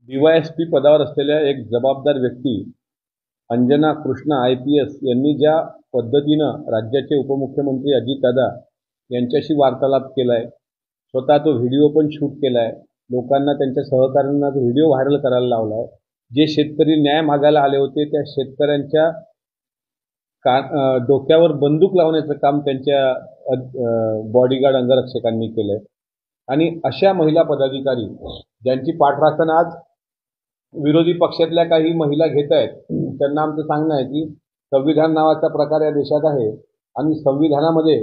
DYSP पदावर असलेल्या एक जबाबदार व्यक्ती अंजना कृष्णा IPS यांनी ज्या पद्धतीनं राज्याचे उपमुख्यमंत्री अजितदादा यांच्याशी वार्तालाप केलाय, स्वतः तो व्हिडिओ पण शूट केलाय, लोकांना त्यांच्या सहकाऱ्यांना तो व्हिडिओ व्हायरल करायला लावलाय. जे शेतकरी न्याय मागायला आले होते त्या शेतकऱ्यांच्या डोक्यावर बंदूक लावण्याचं काम त्यांच्या बॉडीगार्ड अंगरक्षकांनी केलंय. आणि अशा महिला पदाधिकारी ज्यांची पाठराखण आज विरोधी पक्षातल्या काही महिला घेत आहेत, त्यांना आमचं सांगणं आहे की संविधान नावाचा प्रकार या देशात आहे आणि संविधानामध्ये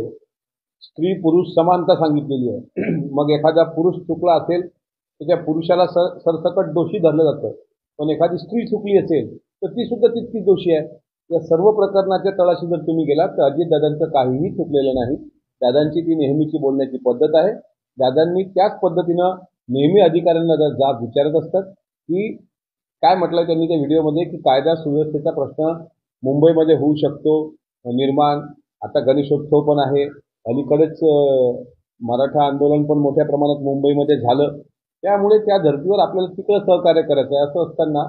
स्त्री पुरुष समानता सांगितलेली आहे. मग एखादा पुरुष चुकला असेल तर त्या पुरुषाला सरसकट दोषी धरलं जातं, पण एखादी स्त्री चुकली असेल तर ती सुद्धा तितकीच दोषी आहे. या सर्व प्रकरणाच्या तळाशी जर तुम्ही गेलात तर अजितदादांचं काहीही चुकलेलं नाही. दादांची ती नेहमीची बोलण्याची पद्धत आहे. दादांनी त्याच पद्धतीनं नेहमी अधिकाऱ्यांना जाब विचारत असतात की काय म्हटलं त्यांनी त्या व्हिडिओमध्ये की कायदा सुव्यवस्थेचा प्रश्न मुंबईमध्ये होऊ शकतो निर्माण. आता गणेशोत्सव पण आहे, अलीकडेच मराठा आंदोलन पण मोठ्या प्रमाणात मुंबईमध्ये झालं, त्यामुळे त्या धर्तीवर आपल्याला तिकडं सहकार्य करायचं आहे. असं असताना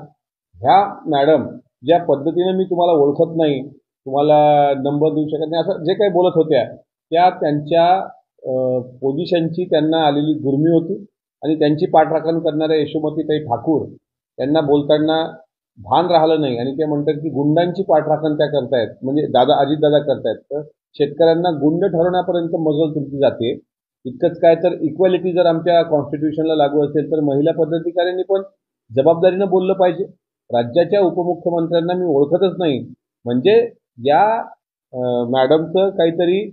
ह्या मॅडम ज्या पद्धतीने मी तुम्हाला ओळखत नाही, तुम्हाला नंबर देऊ शकत नाही, असं जे काही बोलत होत्या त्या त्यांच्या पोझिशनची त्यांना आलेली गुर्मी होती. आणि त्यांची पाठराखण करणाऱ्या यशोमतीताई ठाकूर त्यांना बोलताना भान राहिलं नाही आणि ते म्हणतात की गुंडांची पाठराखण त्या करतायत, म्हणजे अजितदादा करतायत. तर शेतकऱ्यांना गुंड ठरवण्यापर्यंत मजल तुमची जाते. इतकंच काय तर इक्वॅलिटी जर आमच्या कॉन्स्टिट्यूशनला लागू असेल तर महिला पदाधिकाऱ्यांनी पण जबाबदारीनं बोललं पाहिजे. राज्याच्या उपमुख्यमंत्र्यांना मी ओळखतच नाही, म्हणजे या मॅडमचं काहीतरी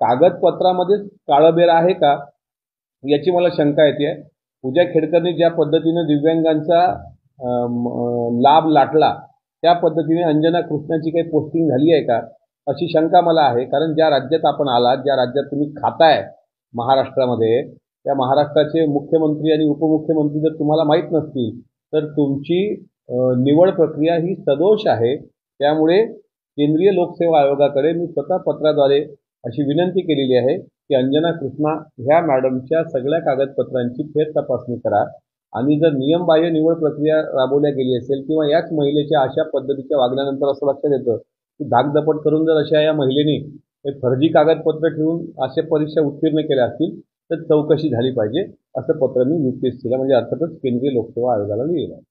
कागदपत्रामध्येच काळबेर आहे का याची मला शंका येते. पूजा खेडकरनी ज्या पद्धतीनं दिव्यांगांचा लाभ लाटला त्या पद्धतीने अंजना कृष्णाची काही पोस्टिंग झाली आहे का अशी शंका मला आहे. कारण ज्या राज्यात आपण आलात, ज्या राज्यात तुम्ही खाताय महाराष्ट्रामध्ये, त्या महाराष्ट्राचे मुख्यमंत्री आणि उपमुख्यमंत्री जर तुम्हाला माहीत नसतील तर तुमची निवड प्रक्रिया ही सदोष आहे. त्यामुळे केंद्रीय लोकसेवा आयोगाकडे मी स्वतः पत्राद्वारे अशी विनंती केलेली आहे की अंजना कृष्णा ह्या मॅडमच्या सगळ्या कागदपत्रांची फेर तपासणी करा आणि जर नियमबाह्य निवड प्रक्रिया राबवल्या गेली असेल किंवा याच महिलेच्या अशा पद्धतीच्या वागण्यानंतर असं लक्षात येतं की धाकधपट करून जर अशा या महिलेने फर्जी कागदपत्र ठेवून अशा परीक्षा उत्तीर्ण केल्या असतील तर चौकशी झाली पाहिजे, असं पत्र मी UPSCला म्हणजे अर्थातच केंद्रीय लोकसेवा आयोगाला लिहिलं आहे.